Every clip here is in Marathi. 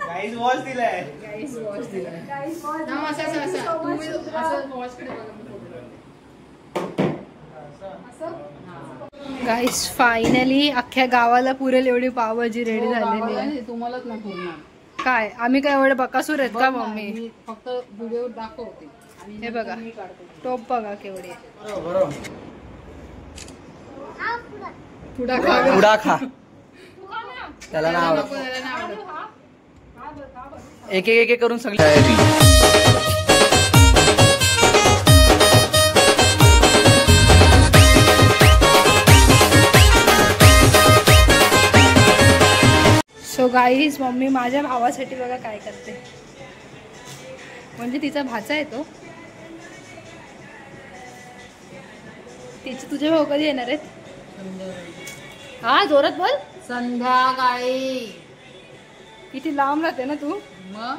गाईज वॉच दिलाय. गाईस फायनली अख्ख्या गावाला पुरेल एवढी पावभाजी रेडी झालेली आहे. तुम्हालाच ना पूर्ण काय आम्ही काय एवढे बकासूर आहेत का मम्मी? फक्त व्हिडिओ दाखवते. हे बघा टोप बघा केवढी. पुडा खा. त्याला ना आवडत. एक एक एक करून सगळी तयारी. सो गाईज मम्मी माझ्या भावासाठी बघा काय करते. म्हणजे तिचा भाचा आहे तो. तिचे तुझे भाऊ कधी येणार आहेत? हा जोरात बोल. संध्याकाळी. किती लांब राहते ना तू. मग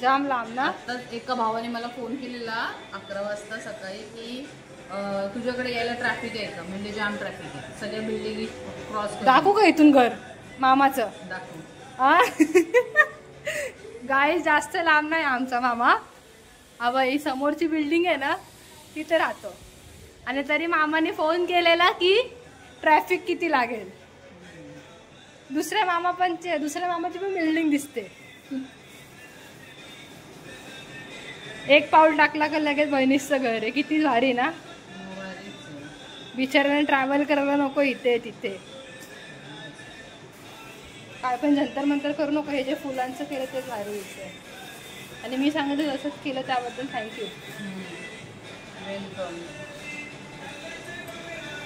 जाम लांब ना. आत्ताच एका भावाने मला फोन केलेला 11 वाजता सकाळी की तुझ्याकडे यायला ट्रॅफिक आहे का, म्हणजे जाम ट्रॅफिक आहे, सगळ्या बिल्डिंग क्रॉस. दाखवू का इथून घर मामाचं? दाखवू. गाय जास्त लांब नाही आमचा मामा. अबा ही समोरची बिल्डिंग आहे ना तिथे राहतो. आणि तरी मामाने फोन केलेला की ट्रॅफिक किती लागेल. दुसऱ्या मामाची पण बिल्डिंग दिसते. एक पाऊल टाकला का लगेच बहिणीचं घर आहे. किती भारी ना. बिचाऱ्याने ट्रॅव्हल करायला नको इथे तिथे. काय पण जंतर मंतर करू नको. हे जे फुलांचं केलं ते भारी आहे. आणि मी सांगितलं तसंच केलं त्याबद्दल थँक्यू.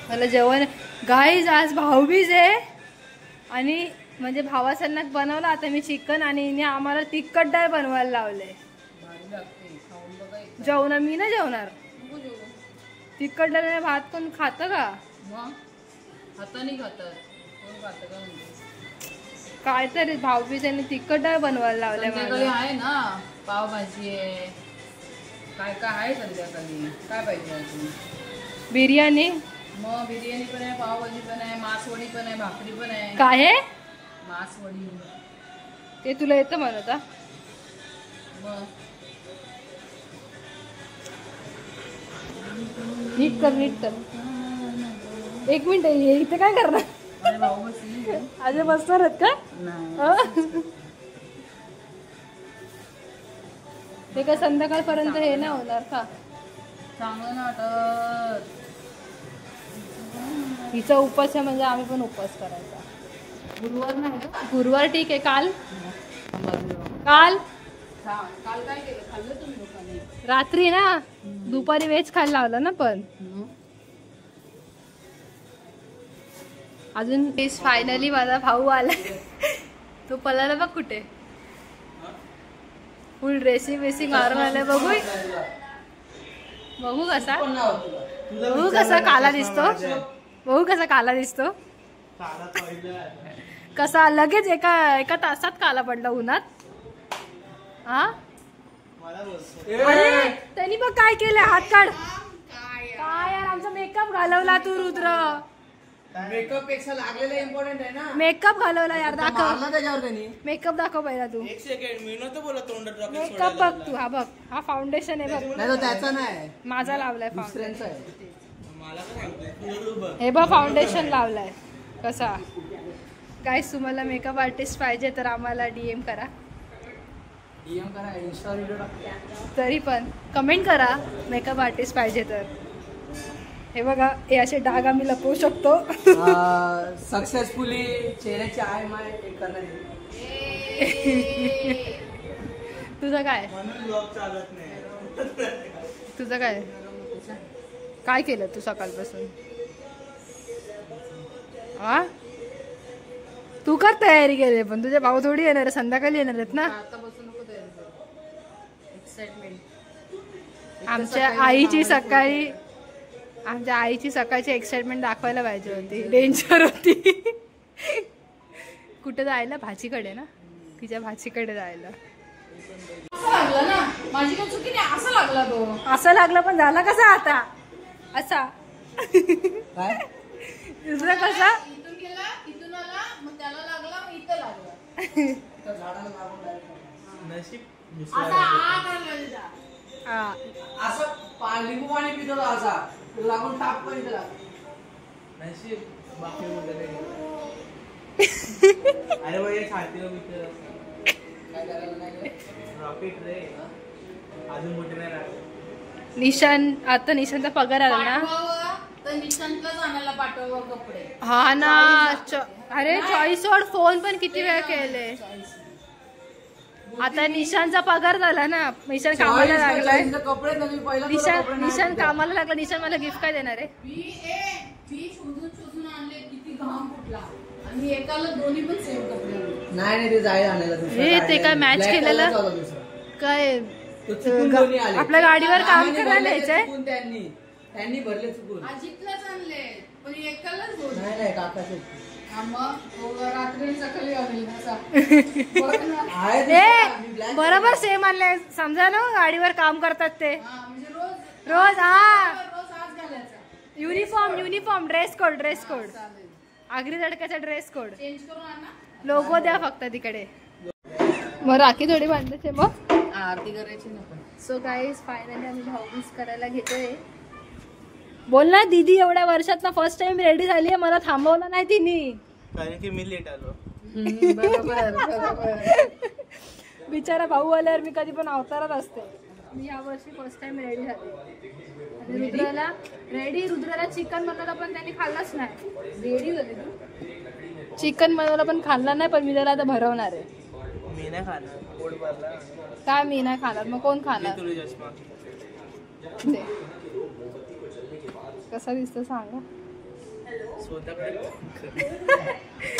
मला जेवण गाईज आज भाऊबीज आहे आणि म्हणजे भावासांना बनवलं. आता मी चिकन आणि हिने आम्हाला तिखट डाळ बनवायला लावले. जेवणार मी ना जेवणार. तिखट डाळ भात कोण खातं का? हाताने खातात. काय तरी भाऊबीज आणि तिखट डाळ बनवायला लावल्या. संध्याकाळी आहे ना पावभाजी आहे, काय काय आहे संध्याकाळी. काय पाहिजे अजून? बिर्याणी. मग बिर्याणी पण आहे, पावभाजी पण आहे, मासवडी पण आहे, भाकरी पण आहे. काय आहे मासवडी? ते तुला येतं म्हणता? मग नीट कर नीट कर. एक मिनिट इथे काय करणार? अजून बसणार आहेत का? ते काय संध्याकाळपर्यंत हे नाही होणार का? चांगलं नाटक. हिचा उपवास आहे म्हणजे आम्ही पण उपवास करायचा. गुरुवार नाही का? गुरुवार ठीक आहे. काल काल काय केलं? खाल्लं तुम्ही लोकांनी? रात्री ना दुपारी वेज खायला लावलं ना. पण अजून फायनली माझा भाऊ आला. तो पलाला बघ कुठे. फुल ड्रेसिंग वेसिंग मारून आलाय. बघू कसा काला दिसतो. बघू कसा काला दिसतो. कसा लगेच एका तासात काला पडला उन्हात. हा अरे त्यांनी बघ काय केलंय. हात काढ. काय यार आमचा मेकअप घालवला तू रुद्र. मेकअप पेक्षा लागलेला इम्पॉर्टंट आहे ना. मेकअप घालवला यार. दाखव त्याच्यावर त्यांनी. मेकअप दाखव पहिला तू. एक सेकंड मी नव्हतं बोलत तोंडात. मेकअप बघ तू. हा बघ हा फाउंडेशन आहे बघ. नाही त्याचा नाही माझा लावलाय दुसऱ्यांचा आहे. मला काय सांगतोय? हे बघ फाउंडेशन लावलाय कसा. गाईस तुम्हाला मेकअप आर्टिस्ट पाहिजे तर आम्हाला DM करा. इंस्टा व्हिडिओ टाका. तरी पण कमेंट करा मेकअप आर्टिस्ट पाहिजे तर. हे बघा हे असे डाग आम्ही लपवू शकतो. सक्सेसफुली चेहऱ्याची आय माय करणार. तुझं काय? तुझं काय काय केलं तू सकाळपासून? हा तू कर तयारी केली. पण तुझे भाऊ थोडी येणार आहे. संध्याकाळी येणार आहेत ना. आमच्या आईची सकाळची एक्साइटमेंट दाखवायला पाहिजे होती. डेंजर होती. कुठे जायला? भाचीकडे ना. तिच्या भाचीकडे जायला. असं लागलं पण झाला कसा आता असा. दुसरा कसा? त्या झाडाला लागून direct नशीब असा आ करायला हा. असं लिंबू पाणी पितो ना असा लागून टाप पण त्याला नशीब बाकी वगैरे अरे भाई छातीवर मित्र काय करायला नाही रॉकेट रे अजून मोठे नाही राहत. निशान आता निशांचा पगार आला ना. पाठवावं तर निशांतलाच आणायला पाठवावं कपडे. हा ना. अरे चॉईस वर फोन पण किती वेळा केले. आता निशांचा पगार झाला ना. निशान कामाला लागलाय. कपडे नवी पहिला निशान कामाला लागला. निशान मला गिफ्ट काय देणार आहे. मी शोधून आणले किती घाम फुटला आणि एकाला दोन्ही पण सेम कपडे आणले. नाही ते जाय आणायला ते काय मॅच केलेलं काय आपल्या गाडीवर काम करायला यायचंय. त्यांनी भरले चुकून अजितलाच आणले पण एकालाच नाही काकाचे रात्री सकाळी बरोबर सेम आणले. समजा ना गाडीवर काम करतात ते म्हणजे रोज रोज. हा आज घालायचा. युनिफॉर्म ड्रेस कोड आगरी तडक्याचा ड्रेस कोड चेंज करून आणा. लोगो द्या फक्त तिकडे. मग राखी थोडी बांधायची मग आरती करायची नको. सो गाईज फायनली आम्ही भाऊबीज करायला घेतोय. बोल ना दीदी एवढ्या वर्षात ना फर्स्ट टाइम रेडी झाली आहे. मला थांबवलं नाही तिने कारण की मी लेट आलो. बिचारा भाऊ आल्यावर मी कधी पण अवतारात असते. मी या वर्षी फर्स्ट टाइम रेडी झाली. आणि रुद्राला चिकन बनवलं पण त्यांनी खाल्लंच नाही. रेडी झाली तू. चिकन बनवलं पण खाल्लं नाही. पण मी त्याला आता भरवणार आहे. मी नाही खाणार पोट भरला. काय मी नाही खाणार मग कोण खाणार. तुला चष्मा कसा दिसतो सांगा. स्वतःकडे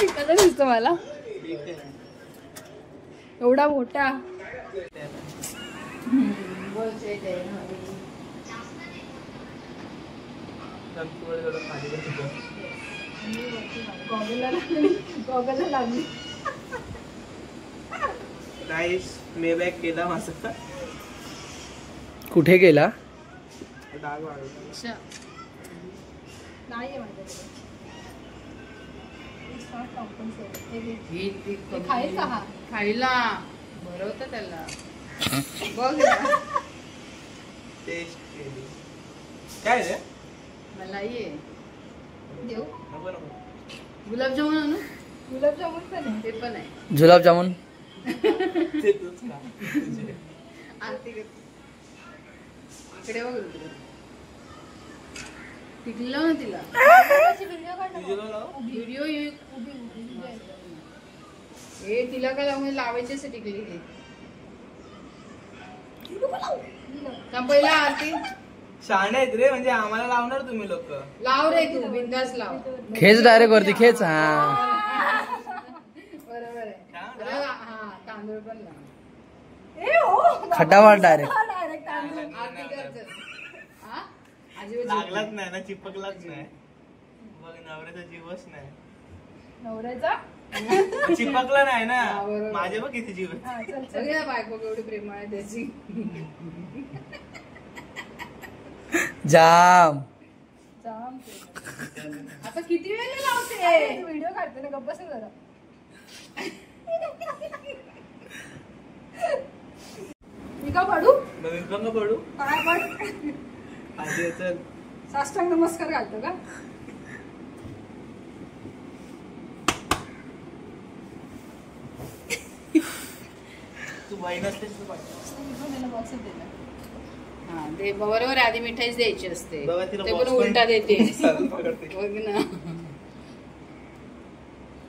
कसा दिसतो मला एवढा मोठा. गॉगलला लागली. नाईस मे बॅक केला माझा. कुठे गेला डाग वाढवला. नाही माझ्याकडे. खाईल का हा खायला भरवत त्याला बघ ना. टेस्ट केली काय रे. मला ये देऊ. नको नको. गुलाबजामुन आणू. गुलाबजामुन पण आहे. ते पण आहे. जुलाबजामुन ते तूच खा. आरती कर. इकडे बघ टिकलं ना तिला. व्हिडिओ हे तिला काय लावून लावायची असं टिकली हे. पहिला आरती शहाणे आहेत रे म्हणजे आम्हाला लावणार तुम्ही लोक. लाव रे तू बिंदास लाव. खेच डायरेक्ट वरती खेच. हा बरोबर आहे. हा तांदूळ पण लाव. खटावाट डायरेक्ट. आरती कर. हा लागलाच नाही ना चिपकलाच नाही. बघ नवऱ्याचा जीवच नाही. नवऱ्याचा चिपकला नाही ना. हा, बरोबर. माझे बघ किती जीव आहे. बायको एवढी प्रेमळ आहे त्याची. जाम आता किती वेळ लावते. व्हिडिओ काढते ना गप्प बस जरा. मी का पडू. नवीन पण का पडू. काय पड. आधी चल. साष्टांग नमस्कार घालतो का. तू बाई नसतेस तू हा ते बरोबर आहे. आधी मिठाईच द्यायची असते. बघा तिला ते box पण उलटा देते. पकडते. बघ ना.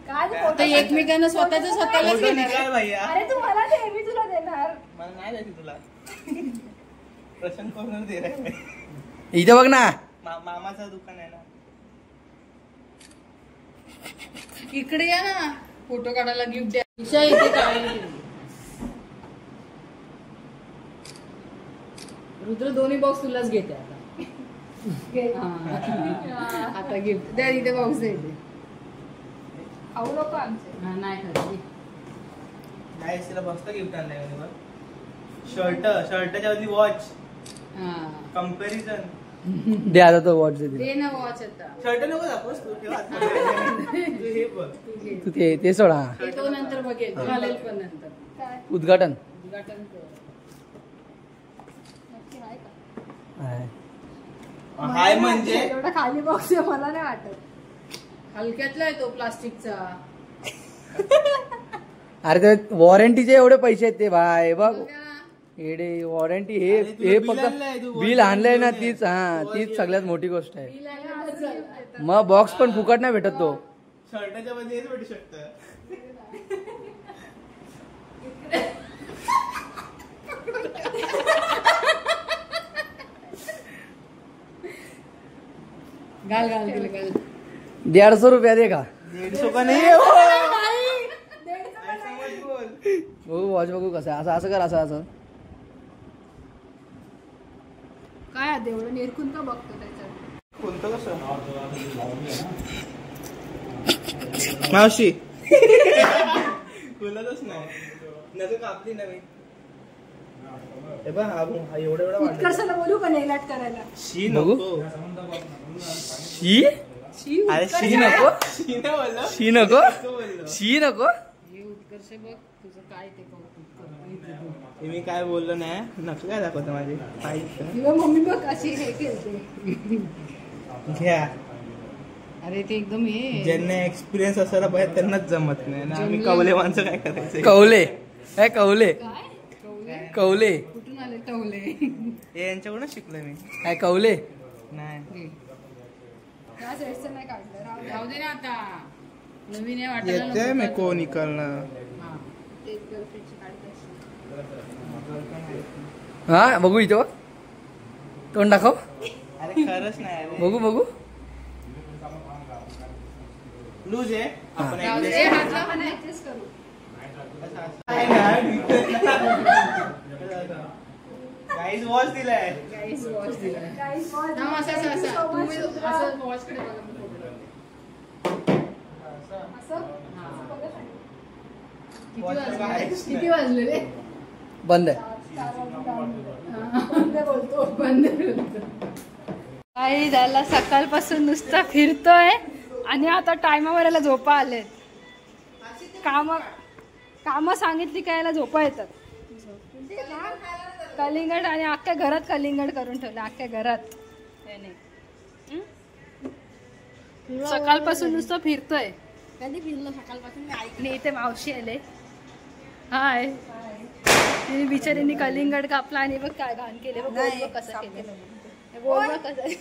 काय ते एकमेकांना स्वतःलाच फोटो घेणार. निघाल भैया. अरे तू मला दे मी तुला देणार. मला नाही द्यायची तुला. प्रशांत कॉर्नर दे रे. इथे बघ ना. मामाचं दुकान आहे ना. इकडे या ना फोटो काढायला गिफ्ट द्या. ईशा इथे काढायला. रुद्र दोन्ही बॉक्स तुलाच घेते आता. आता गिफ्ट द्या. इथे बॉक्स द्यायचे. खाऊ नको आमचे. नाही खात. नाही तिला मस्त गिफ्ट आणलंय. शर्टच्या वरती वॉच. कम्पॅरिझन दे आता तो वॉच दे. दे ना वॉच आता. शर्ट नको दाखवस तू ठेव आतमध्ये. तू हे बघ. तू ते सोडा. ते तो नंतर बघेल, घालेल पण नंतर. काय उद्घाटन उद्घाटन कर. नक्की आहे का? आहे. हाय म्हणजे एवढा खाली बॉक्स आहे मला नाही वाटत. हलक्यातला आहे तो प्लास्टिकचा. अरे ते वॉरंटीचे एवढे पैसे आहेत ते भाई बघ. बघा. एडे वॉरंटी अरे हे तुला हे बिल फक्त आणलंय, तू बिल warranty आणलंय ना घेऊन ये. तीच सगळ्यात मोठी गोष्ट आहे. बिल आलं तर चालेल. मग बॉक्स पण फुकट नाही भेटत तो. शर्टाच्या मध्ये हेच भेटू शकतं. घाल घाल घाल घाल. 150 रुपया दे का 150 का नाही आहे, हो. ऐसा मत बोल. बघू वॉच बघू कसं आहे. असं कर असं काय आहे एवढं निरखून का बघतो त्याच्यात? कोणतं कसं मावशी बोलतच नाही नजर कापली नवीन. हे बघ हा एवढा एवढा वाटत. उत्कर्षाला बोलू का नाही लाट करायला? शी बघू. नको. शी शी अरे उत्कर्ष शी आहे. नको. शी नाही बोललो. शी नको नको बोललो. शी नको. हे उत्कर्ष बघ तुझं काय ते कौतुक करतो. हे मी काय बोललो नाही. नकल काय दाखवतो माझी पाहिजे किंवा मम्मी बघ अशी हे केलते. घ्या. अरे ते एकदम हे ज्यांना एक्सपिरियन्स असायला पाहिजे त्यांनाच जमत नाही ना. आम्ही जमलं. कवले माणसं काय करायचं. कवले काय कवले काय कवले? कवले कुठून आले कवले? हे यांच्याकडूनच शिकलोय मी. काय कवले नाही त्या साईडचं नाही काढलं राहू दे. जाऊ दे ना आता. नवीन आहे वाटायला येते नको मी का? को निकलणं. हा. तेच गर्लफ्रेंडची काढली असेल. हा बघू इथे बघ. तोंड दाखव. अरे खरंच नाही अरे. बघू बघू. लूज आहे आपण जाऊ दे, adjust हात लावा नाही. Adjust करू. आहे ना. गाईज वॉच दिलाय. Guys, watch दिलाय. Guys, watch. थांब, असं असं Thank you असं so much, तुम्ही रुद्रा. असं watch कडे बघा, मी photo काढते. असं? हा. बघत आहे. किती Watch वाजले? बघायचं किती वाजले रे? बंद आहे. चार वाजून 10 मिनिटं. बंद बोलतो. बंद. आई त्याला सकाळपासून नुसता फिरतोय आणि आता टायमावर याला झोपा आलेत. काम सांगितली काय याला झोपा येतात. कलिंगड आणि अख्ख्या घरात कलिंगड करून ठेवलं अख्ख्या घरात त्याने. सकाळपासून नुसतं फिरतोय. कधी फिरलो सकाळपासून? आणि इथे मावशी आले. हाय. तिने बिचारीने कलिंगड कापला आणि बघ काय घाण केले. बघ गोल बघ कसं केलं. हे गोल बघ कसं आहे.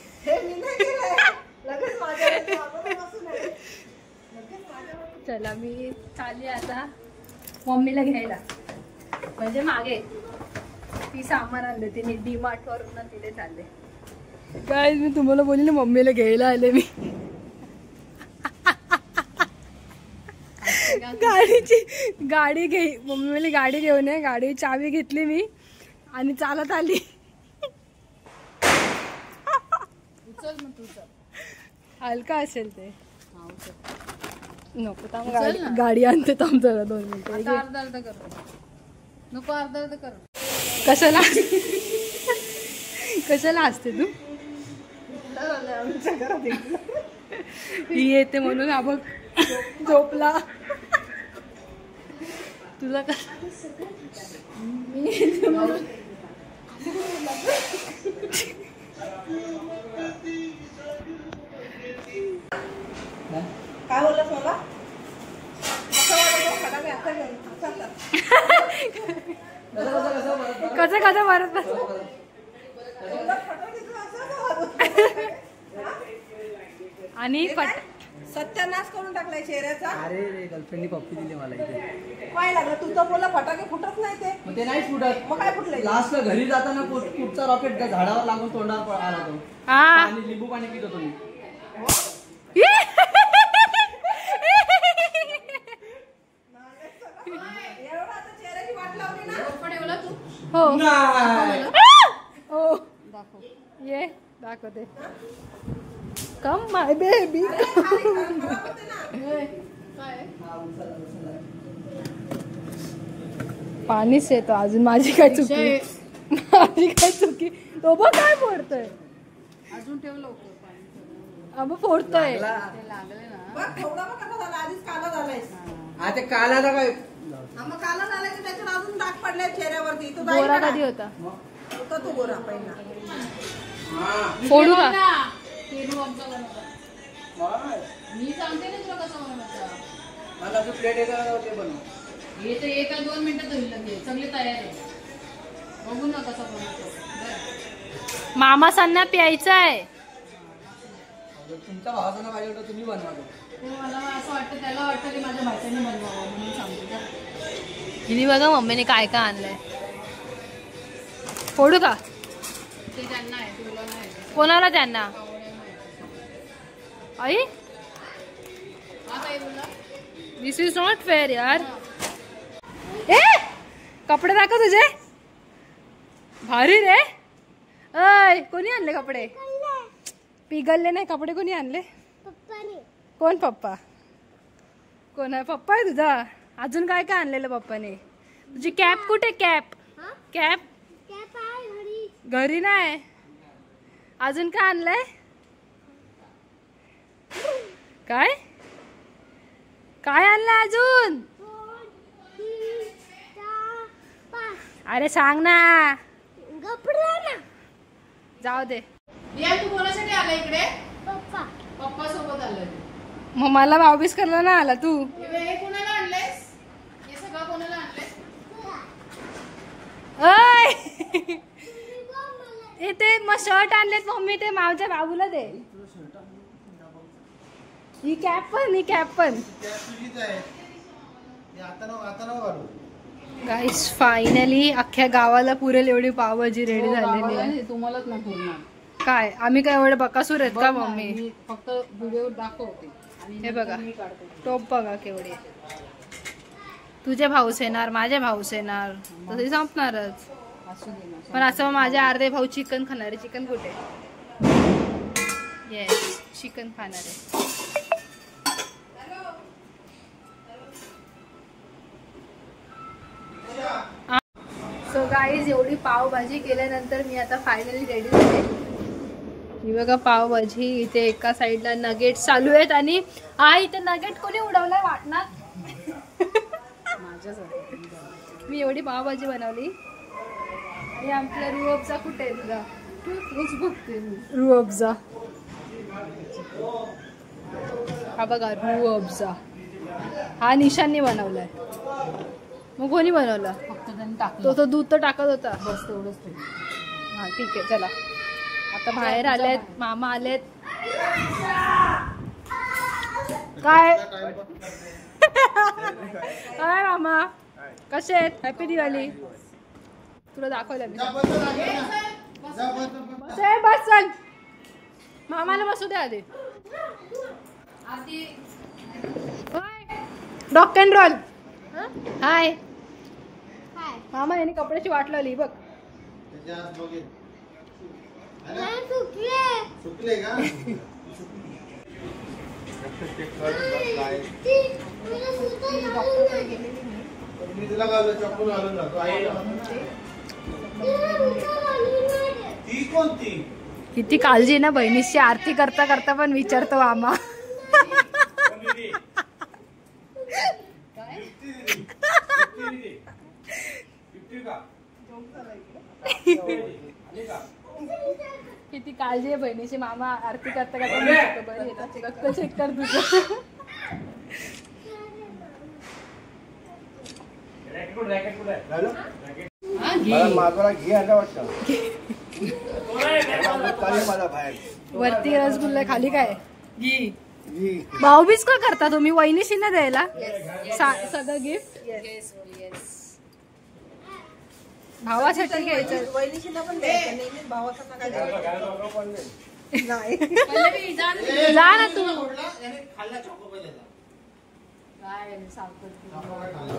चला मी चालली आता मम्मीला घ्यायला. म्हणजे मागे ती सामान आणले तिने डीमार्ट वरून ना तिथे चालले. काय मी तुम्हाला बोलले मम्मीला घ्यायला आले मी. गाडी मम्मी मला गाडी घेऊन ये. गाडी चावी घेतली मी आणि चालत आली. उचल मग तुझं. हलका असेल ते. हा, उचल. नको थांब उचल ना. गाडी आणते थांब जरा 2 मिनिटं. आता अर्धा अर्धा कर. नको अर्धा अर्धा कर. कशाला कशाला असते तू? ही येते म्हणून हा बघ झोपला. तुला का मी येते म्हणून काय बोललास मला? कसं कसं मारत बस. आणि सत्यानाश करून टाकलाय चेहऱ्याचा. अरे रे गर्लफ्रेंडनी पप्पी दिली मला इथे. काय लागलं तुझं बोला फटाके फुटत नाही ते. मग ते नाही फुटत. मग काय फुटलंय? लास्टला घरी जाताना कुठचा रॉकेट त्या झाडावर लागून तोंडावर आला तो. हा आणि लिंबू पाणी पित होतो मी. एवढं आता चेहऱ्याची वाट लावली ना. पण एवढा तू हो नाही. हो दाखव. ये दाखवते. Come my baby. पाणीच येतो अजून. माझी काय चुकी. माझी काय चुकी. तो बघ काय फोडतोय. अजून ठेव लवकर पाणी. अब फोडतोय. ते लागले ना. बघ थोडा बघ कसा झाला आधीच काला झालाय. हा ते कालाचा काय मग काला झालाय की त्याच्यावर अजून डाग पडले चेहऱ्यावरती. तो गोरा कधी होता? होता तो गोरा पहिला. फोडू का? तेलू आमचा बनवता. मी सांगते ना तुला कसं बनवायचं. मला तू प्लेट येतं ते बनव. हे तर 1-2 मिनिटात होईल लगेच. सगळे तयार आहे. बघू ना कसं बनवतो. मामा सांना प्यायचा आहे. तुमचा भावाचा ना माझ्याकडे तुम्ही बनवा तो. ते मला असं वाटतं त्याला वाटतं की माझ्या भाच्याने बनवावं म्हणून सांगते का. हिने बघा मम्मीने काय काय आणलंय. फोडू का? ते त्यांना आहे तुला नाही. कोणाला त्यांना? आई हा काय बोलला. दिस इज नॉट फेअर यार. ए कपडे दाखव तुझे. भारी रे. अय कोणी आणले कपडे? पिघलले नाही कपडे. कोणी आणले? कोण पप्पा? कोण आहे पप्पा? आहे तुझा? अजून काय काय आणलेलं पप्पाने? तुझी कॅप कुठे? कॅप कॅप घरी नाही. अजून काय आणलंय? काय काय आणलंय अजून? अरे सांग ना. जाऊ दे. रिया तू कोणासाठी आला इकडे? पप्पा सोबत आलाय. मग मला भाऊबीज करला ना आला तू? हे कोणाला आणलेस? हे सगळं कोणाला आणलेस? अय ए ते मग शर्ट आणलेत मम्मी. ते माझ्या बाबूला दे. ही कॅप पण. ही कॅप पण. गाईस फायनली अख्ख्या गावाला पुरेल एवढी पावभाजी रेडी झालेली आहे. तुम्हालाच ना पूर्ण. काय आम्ही काय एवढे बकासूर आहेत का मम्मी? मी फक्त व्हिडिओ दाखवते. हे बघा टोप बघा केवढे. तुझे भाऊस येणार, माझे भाऊस येणार, तसे संपणारच. असू दे ना. पण असं माझे अर्धे भाऊ चिकन खाणारे. चिकन कुठे? येस चिकन खाणारे. सो गाईज एवढी पावभाजी केल्यानंतर मी आता फायनली रेडी झाले. ही बघा पावभाजी. इथे एका साईडला नगेट चालू आहेत. आणि हा इथे नगेट कोणी उडवलाय वाटणार. मी एवढी पावभाजी बनवली. आणि आपला रुअफजा कुठे आहे तुझा? तूच बघते रुअफजा. हा बघा रुअफजा. हा निशांनी बनवलाय. मग कोणी बनवला? फक्त त्यांनी टाकलं. तो दूध तर टाकत होता. बस तेवढंच ते. हा ठीक आहे चला. आता बाहेर आलेत. मामा आलेत. काय काय मामा कसे आहेत? हॅपी दिवाळी. तुला दाखवलं मी. बस चल. मामाला बसू दे आधी. Rock and role. हाय मामा याने कपड्याची वाट लावली बघ. सुकले का? मी तुला घालून चप्पल घालून जातो. ती कोणती? किती काळजी ना बहिणीची. आरती करता करता पण विचारतो मामा. किती काळजी आहे बहिणीची. मामा आरती करता करता विचारतो बरी रक्त चेक कर तुझं. माझा घे आला वाटतं. माझा बाहेर वरती रसगुल्ला खाली काय घी. भाऊबीज का करता तुम्ही? वहिनीशींना द्यायला सगळं गिफ्ट. भावासाठी घ्यायचं. वहिनीशीला पण द्यायचं. नेहमीच भावाचं काय नाही. जा ना तू.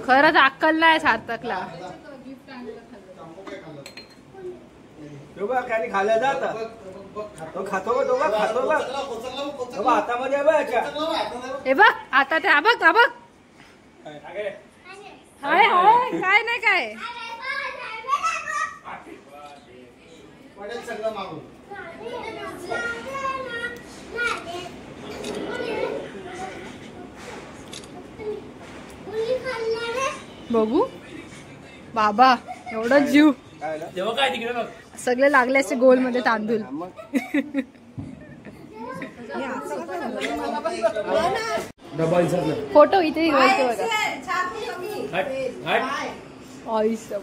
खरंच अक्कल नाही सार्थकला. खायला जात तो खातो का? तो का खातो का? हातामध्ये हे बघ आता ते बघ बघ. हाय हाय काय नाही काय. पडेल सगळं मागून. बघू बाबा एवढा जीव तेव्हा काय तिकडे बघ सगळे लागले असे गोल मध्ये तांदूळ. फोटो इथे घ्यायचे बघा. आई सब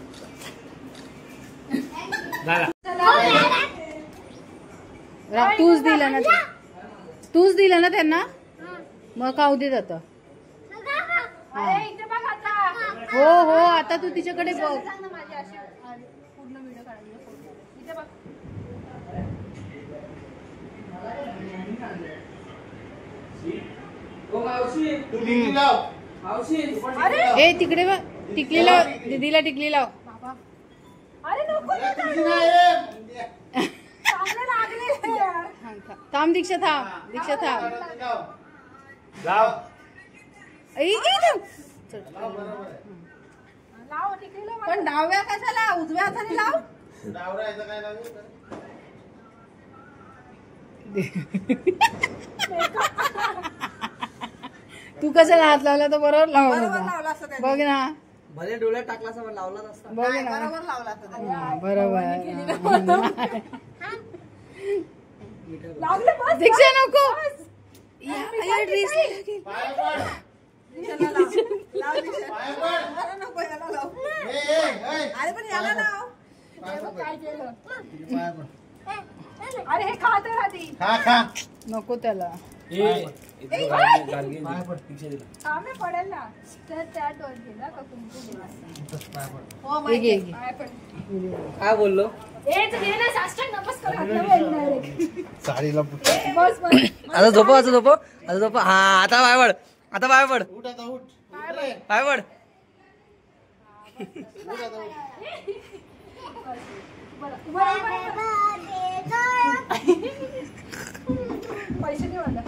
तूच दिलं ना, तूच दिलं ना त्यांना, मग खाऊ देत आता. हो हो आता तू तिच्याकडे बघ. ए तिकडे बघ, टिकली लाव दीदीला, टिकली लाव. थांब दीक्षा, थांब दीक्षा, थांब. पण डाव्या कशाला, उजव्या हाताने लाव. तू कशाला हात लावला तर बरोबर लावला लावला असता त्याने. बघ ना, भले डोळ्यात टाकला असं लावला नसता. बघ ना, बरोबर लावला असता त्याने. बरोबर. दीक्षा नको ड्रेस चला लाव. लाव दीक्षा. मला नको, याला लाव. अरे पण याला लाव. अरे हे खात राहते, नको त्याला. पडेल ना तर त्या डोर गेला का तुमचं काय बोललो साडीला आता झोपो, आता झोपो, आता झोपो. हा आता पाय पड, आता पाय पड, उठ आता उठ. पाय पड. पैसे दे मला.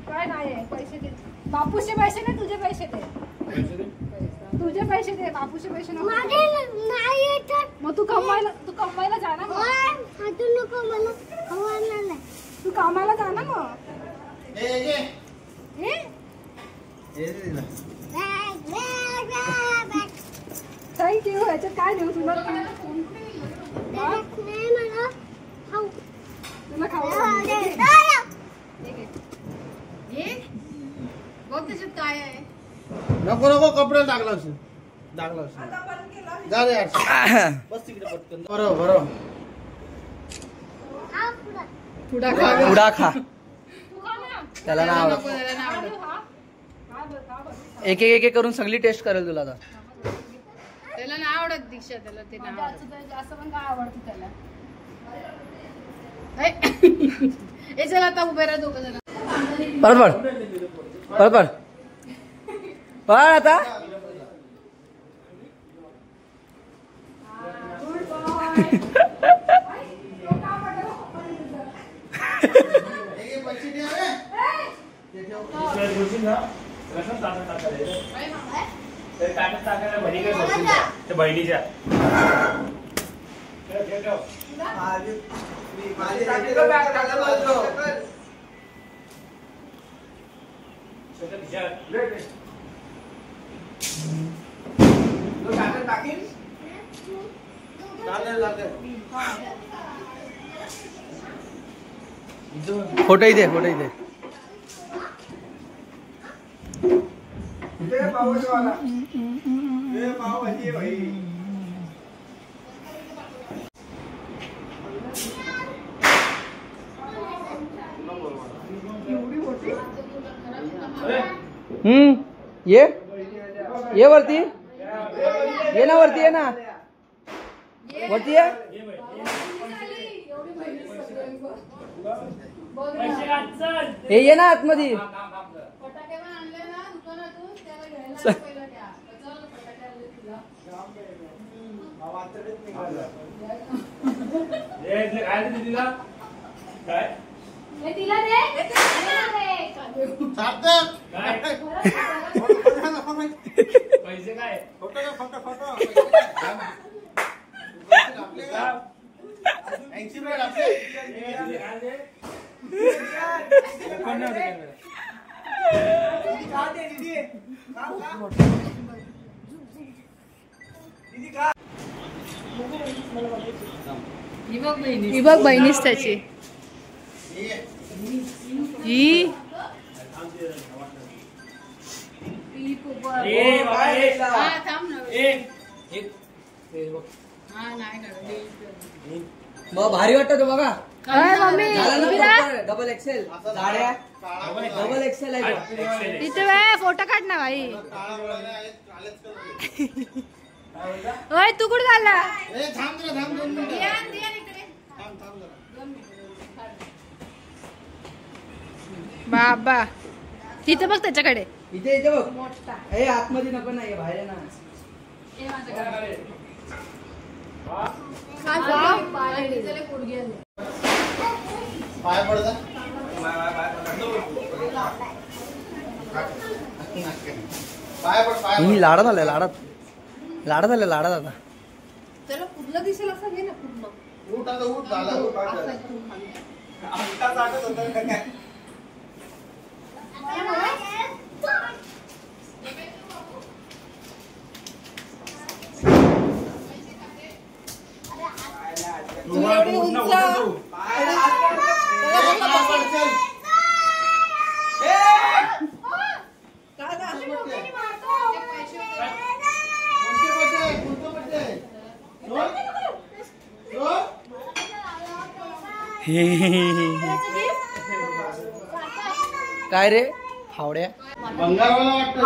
काय नाही पैसे दे. बापूचे पैसे दे, तुझे पैसे दे. तुझे पैसे दे, बापूचे पैसे नको. मग तू कमवायला जा ना. तू कामाला जा ना मग. थँक्यू. ह्याच्यात काय देऊ तुला? तुला खाऊ बघ त्याच्यात काय आहे. नको नको कपडे टाकला असेल, टाकला असेल. जा रे यार, बस तिकडे पटकन. बरोबर बरोबर. पुडा खा, उडा खा, तू खा ना. त्याला नाही आवडत. त्याला नाही आवडत. एक एक एक करून सगळी टेस्ट करेल तुला आता. त्याला नाही आवडत दीक्षा, त्याला ते नाही आवडत. जास्त पण काय आवडतं त्याला. ए चला आता उभे राहा दोघं जण. परत पड, परत पड, पड आता. बहिणीच्या फोटो इथे, फोटो इथे. ये वरती, ये ना वरती, ये ना वरती ये. हे ये ना आतमध्ये. पैसे काय? फोटो फोटो फोटो 80 रुपये टाकले. ही बघ बहिणीच त्याची ही मग भारी वाटत बघा. मम्मी डबल एक्सेल साड्या डबल एक्सेल आहे तो. तिथे फोटो काढ ना भाई. होय तू कुठे झाला. थांब जरा, थांब 2 मिनिटं. बाबा तिथे बघ त्याच्याकडे. इथे इथे बघ हे आतमध्ये नको नाही बाहेर ना. पाय पडता. पाय पड, पाय मी लाडात आलाय लाडात आता. त्याला पूर्ण दिसेल असं घे ना पूर्ण. उठ आता, उठ झाला, उठ. तू एवढी उंच. काय रे हावड्या. बंगारवाला वाटतं.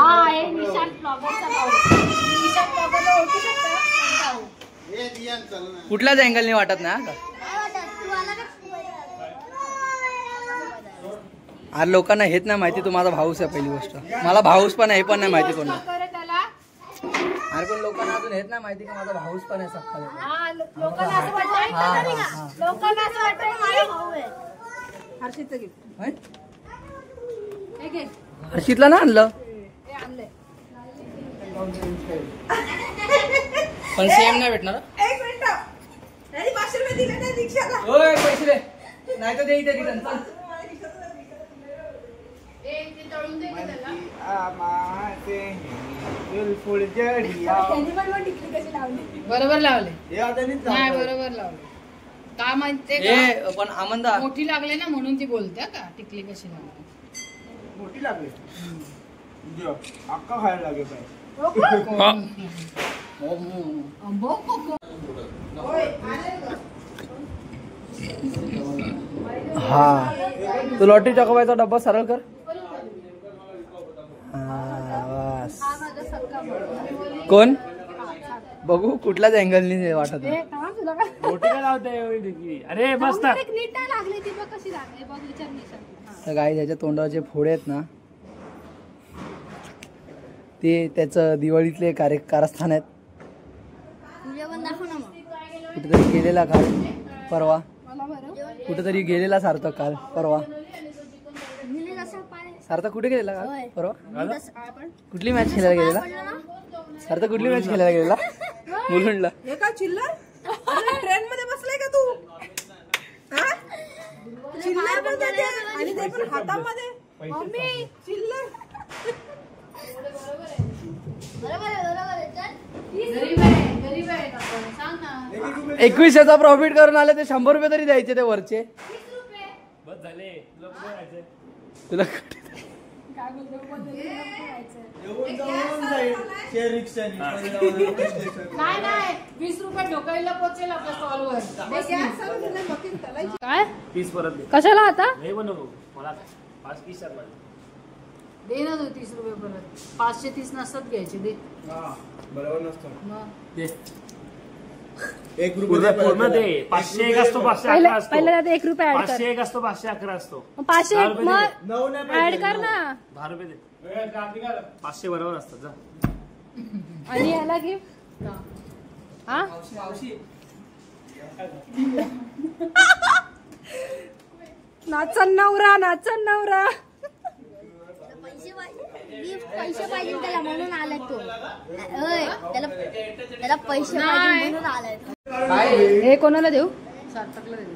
हे दियान चल ना. कुठल्याच अँगलने वाटत नाही का. अरे लोकांना हेच नाही माहिती तू माझा भाऊस आहे. पहिली गोष्ट मला भाऊस पण आहे हे पण नाही माहिती कोणा. अरे पण लोकांना अजून हेच नाही माहिती का माझा भाऊस पण आहे सख्खा. हर्षितचं गिफ्ट. हर्षितला ना आणलं पण सेम नाही भेटणार. 1 मिनिट. 500 रुपये दिले नाही रिक्षाला. होय पैसे दे नाही तर दे इथे रिटर्न. बरोबर लावले नाही बरोबर लावले. का माहितीये पण आमंदा मोठी लागले ना म्हणून ती बोलते का टिकली कशी लागली. मोठी लागली अक्का खायला लागेल पाहिजे. हा तू लॉटरी चकवायचा डब्बा सरळ कर. बस कोण बघू कुठल्याच अँगलनी वाटत नाही. अरे मस्त. तर गाई त्याच्या तोंडावर जे फोडे आहेत ना ते त्याचं दिवाळीतले कारस्थान आहेत. कुठेतरी गेलेला काल परवा. कुठेतरी गेलेला सार्थक काल परवा. सार्थक कुठे गेलेला काल परवा. कुठली मॅच खेळायला गेलेला सार्थक. कुठली मॅच खेळायला गेलेला मुलुंडला. हे काय चिल्लर. ट्रेन मध्ये बसलाय का तू. चिल्लर बोलते आणि ते पण हातामध्ये. मम्मी चिल्लर. गरीब आहे सांग ना. 2100चा प्रॉफिट करून आले ते 100 रुपये तरी द्यायचे ते वरचे. बस झाले तुला नाही 20 रुपये ढोकायला पोचेल आपल्या स्टॉलवर. काय 30 परत दे. कशाला आता. हे बनव मला 5 पीस दे ना तू 30 रुपये परत. 530 नसतात घ्यायचे दे. बरोबर नसतो मग दे. 1 रुपये पूर्ण दे. 500 एक असतो 511 असतो. पहिला 1 रुपया ऍड कर. 500 एक असतो 511 असतो. 500 मग ऍड कर ना. 10 रुपये दे. 500 बरोबर असतात जा. आणि याला गिफ्ट. हा नाचन नवरा. पैसे पाहिजे त्याला म्हणून आलाय तो. त्याला पैसे पाहिजे म्हणून आलाय. हे कोणाला देऊ. सार्थकला दिली.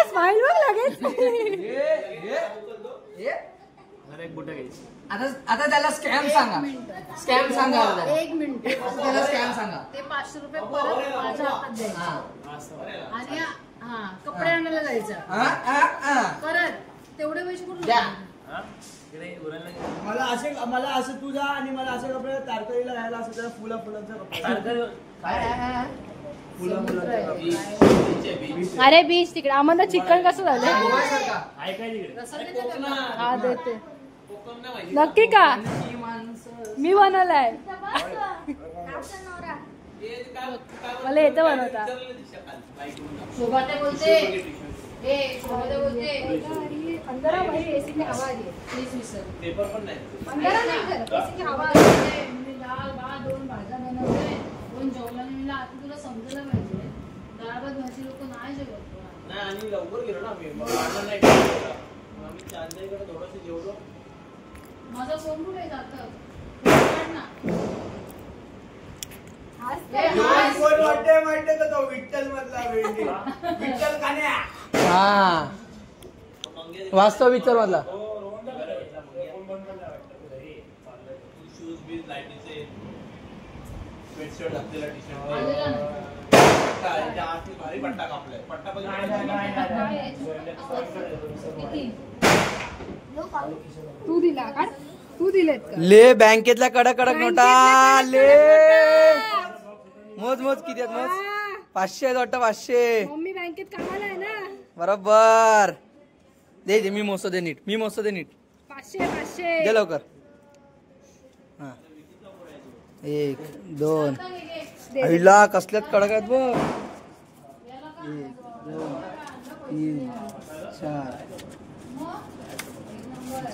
स्माइल बघ लगेच. आता त्याला स्कॅम सांगा. स्कॅम सांगा त्याला. 1 मिनिट. त्याला स्कॅम सांगा. ते 500 रुपये परत माझ्या हातात द्यायचे आणि कपडे आणायला जायचं परत तेवढे पैसे कुठून द्या. मला असं तू जा आणि मला असे कपडे तारकर्लीला घ्यायला असं त्याला फुलांचा कपडे. अरे बीच तिकडे आम्हाला चिकन कसं झालं. हा देते. नक्की का मी बनवलाय. मला येतं बनवता. शोभाते बोलते अंदर भाई एसी की हवा आ रही है. प्लीज विसर. पेपर पण नाही. अंदर नहीं कर एसी की हवा आ रही है. म्हणजे डाळ भात 2 भाज्या बनवते 2 जेवणाला आता तुला समजायला पाहिजे डाळ भात भाजी लोक नाही जेवत. नाही आणि लवकर गेलो ना आम्ही मग आम्हाला नाही जेवलो. आम्ही चांदेकडे थोडंसं जेवलो. माझा फोन कुठे जातं ना. कोण वाटते का तो विठ्ठल मधला विठ्ठल कान्या. हा वास्तव विचार मधला. शूज बीज लाईटीचे स्वेटशर्ट घातलेला टी शर्ट भारी पट्टा कापलाय. पट्टा पण तू दिला का तू दिलेत का. ले बँकेतल्या कडक कडक नोटा ले. मोज मोज किती आहेत मोज. 500 आहेत वाटतं. 500 मम्मी बँकेत कामाला आहे ना. बरोबर. दे मी मोजतो दे नीट. 500 दे लवकर. हा 1 2 आईला कसल्यात कडक आहेत बघ. 1 2 3 4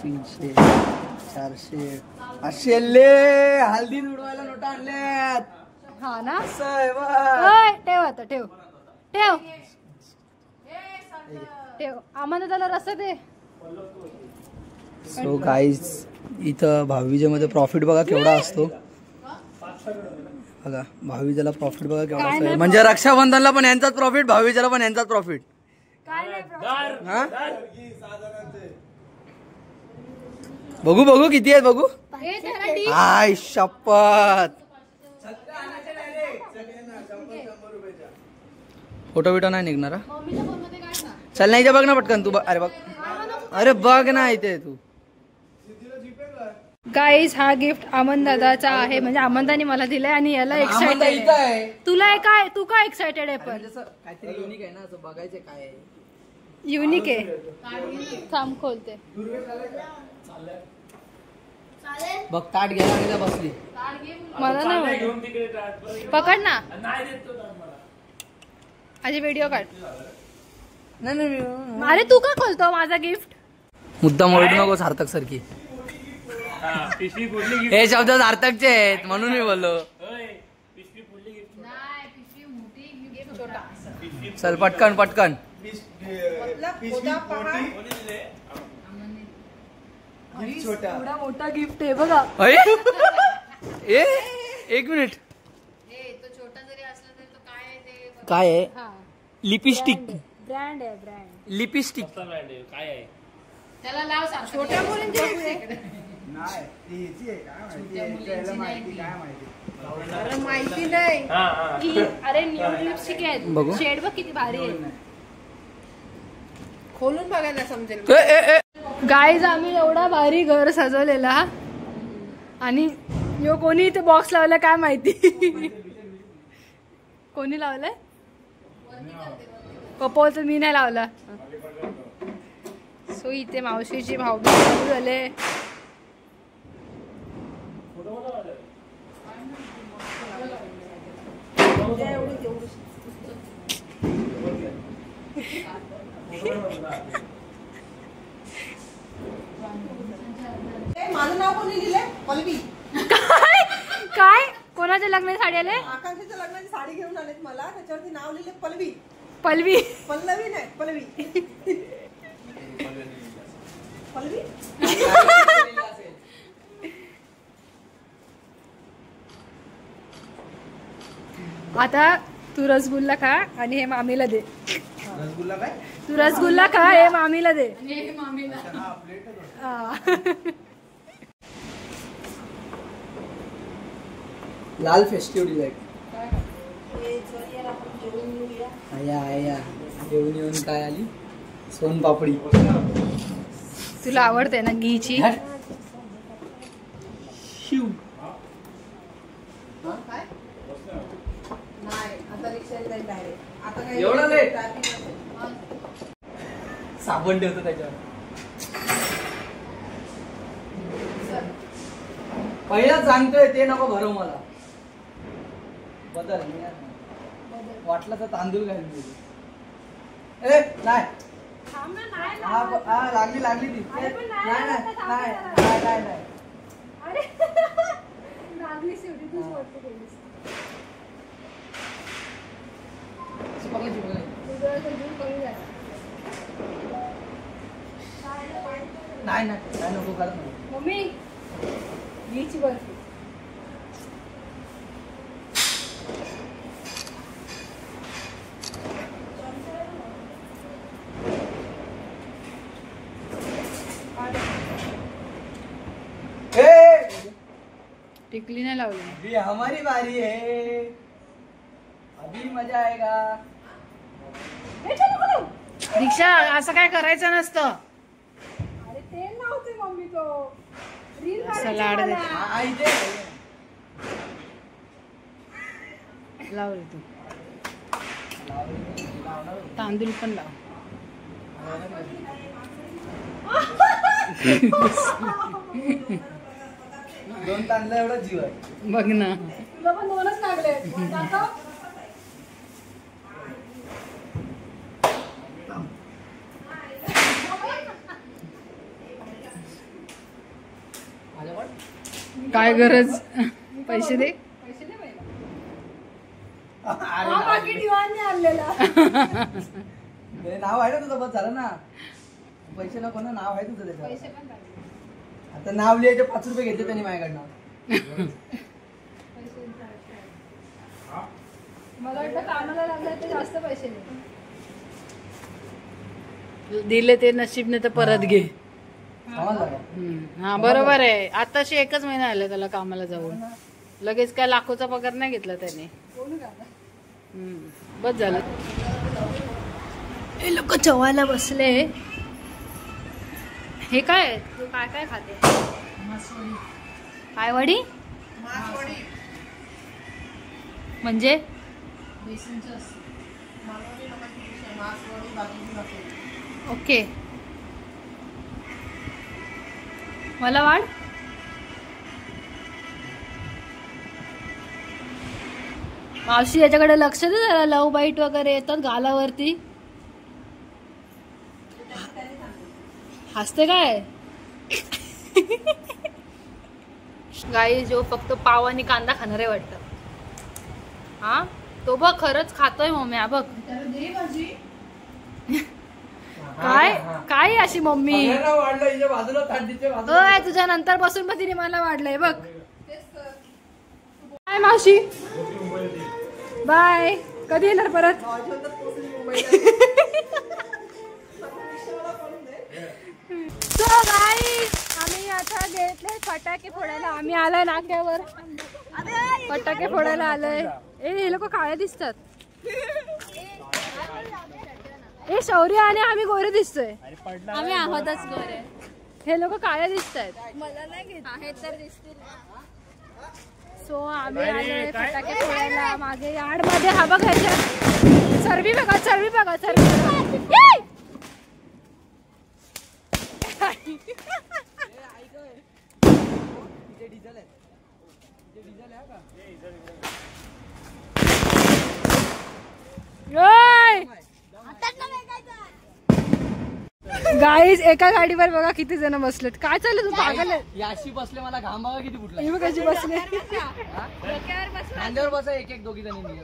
300 400 500 ले. हल्दी उडवायला नोटा आणल्यात. हा ना. असं आहे बघ. ओय, ठेव आता ठेव ठेव ठेव. आम्हाला त्याला रस्ता दे. सो गाईज इथं भाऊबीजेमध्ये प्रॉफिट बघा केवढा असतो. बघा भाऊबीजेला प्रॉफिट बघा केवढा असतो. म्हणजे रक्षाबंधनला पण यांचाच प्रॉफिट भाऊबीजेला पण यांचाच प्रॉफिट. काय नाही हा बघू बघू किती आहेत बघू. हे जरा डी. आय शपथ. फोटो बिटो नाही निघणार. मम्मीच्या फोनमध्ये काय ना. चल नाही बघ ना पटकन तू. अरे बघ. अरे बघ ना इथे तू. गाईज हा गिफ्ट अमन दादाचा आहे. म्हणजे अमनदानी मला दिलाय आणि याला एक्साइटेड आहे. तुला आहे काय. तू काय एक्साइटेड आहे. पण काहीतरी युनिक आहे ना असं बघायचं काय आहे. युनिक आहे. थांब खोलते. बघ ताट घ्यायला बसली. मला नाही पकड ना. आधी व्हिडिओ काढ. नाही अरे तू का खोलतो माझा गिफ्ट. मुद्दाम ओरडू नको सार्थक सारखी. हे शब्द सार्थकचे आहेत म्हणून मी बोललो. चल पटकन पटकन. एवढा मोठा गिफ्ट आहे बघा. ए 1 मिनिट. तो छोटा जरी असला तरी तो काय आहे ते काय आहे. हा लिपस्टिक. ब्रँड आहे ब्रँड. लिपस्टिक. काय आहे त्याला लाव सांग. छोट्या मुलींची माहिती नाही की अरे न्यूड लिपस्टिक बघू. आहे. शेड बघ किती भारी आहे. खोलून बघायला समजेल. गाईज आम्ही एवढा भारी घर सजवलेला आणि यो कोणी इथे बॉक्स लावला काय माहिती. कोणी लावलाय. कपोल मी नाही लावला. सो इथे मावशीची भाऊबीज चालू झाले. माझं नाव कोणी लिहिलंय. पल्लवी. काय काय कोणाच्या लग्नाची साडी आले. आकांक्षाच्या लग्नाची साडी घेऊन आलेत मला. त्याच्यावरती नाव लिहिले पल्लवी. पल्लवी. पल्लवी नाही पल्लवी. पल्लवी. आता तू रसगुल्ला खा आणि हे मामीला दे. रसगुल्ला काय? तू रसगुल्ला खा, हे मामीला दे. हा. लाल फेस्टिव्ह डिलाईट. आया आया येऊन येऊन काय आली? सोनपापडी. तुला आवडते ना घीची? शिव. एवढं लेट? साबण ठेवतो त्याच्यावर. पहिलाच सांगतोय ते नको भरव मला. बदल वाटलं तर तांदूळ घालून देऊ. ए नाही. हा लागली लागली ती. नाही नाही नाही नाही नाही. चिपकली चिपकली. नाही नाही काय नको करत नाही. मम्मी घीची बर्फी. टिकली नाही लावली. अभी हमारी बारी है. अभी मजा आएगा. दीक्षा असं काय करायचं नसतं. अरे तेल नव्हते मम्मी, तो रील सलाड दे. लाव रे तू. तांदूळ पण लाव. दोन तांदळा एवढा जीव आहे. बघ ना. तुला पण दोनच लागले. दाखव. काय गरज? पैसे दे. पैसे दे पहिला. हा पाकिट युवानने आणलेला. नाव आहे ना तुझं, बस झालं ना. पैसे नको ना, नाव आहे तुझं त्याच्यावर. पैसे पण काढले. आता नाव लिहायचे 5 रुपये घेतले त्यांनी माझ्याकडनं. मला वाटलं कामाला लागलं तर जास्त पैसे दे. दिले ते नशीबने तर परत घे. समजलं का? हा बरोबर आहे. आताशी 1च महिना आला त्याला कामाला जाऊन. लगेच काय लाखोचा पगार नाही घेतला त्याने. बोलू का? बस झालं. हे लोक चवायला बसले. हे काय? तू काय काय खाते? काय वडी? म्हणजे ओके. मला वाढ. मावशी याच्याकडे लक्ष दे जरा. लव बाईट वगैरे येतात गालावरती. हसते काय? गाई जो फक्त पाव आणि कांदा खाणार आहे वाटतं. हा तो बघ खरंच खातोय मम्मी. हा बघ काय काय अशी मम्मी. होय तुझ्या नंतर बसून पण तिने मला वाढलंय बघ. बाय मावशी. बाय. कधी येणार परत? सो गाईस आम्ही आता घेतले फटाके फोडायला. आम्ही आलोय नाक्यावर. फटाके फोडायला आलोय. हे लोक काळे दिसतात. हे शौर्य आणि आम्ही गोरे दिसतोय. आम्ही आहोतच गोरे. हे लोक काळे दिसत आहेत. मला नाही घेत तर दिसतील. सो आम्ही आलोय फटाके फोडायला. मागे यार्ड मध्ये हा बघायच्या चरबी बघा. चरबी बघा. चरबी गाईज एका गाडीवर बघा किती जण बसलेत. काय चाललं? तू पागल आहे. याशी बसले. मला घाम बघा किती फुटला. कशी बसले. खांद्यावर बसा. एक एक दोघी जणी.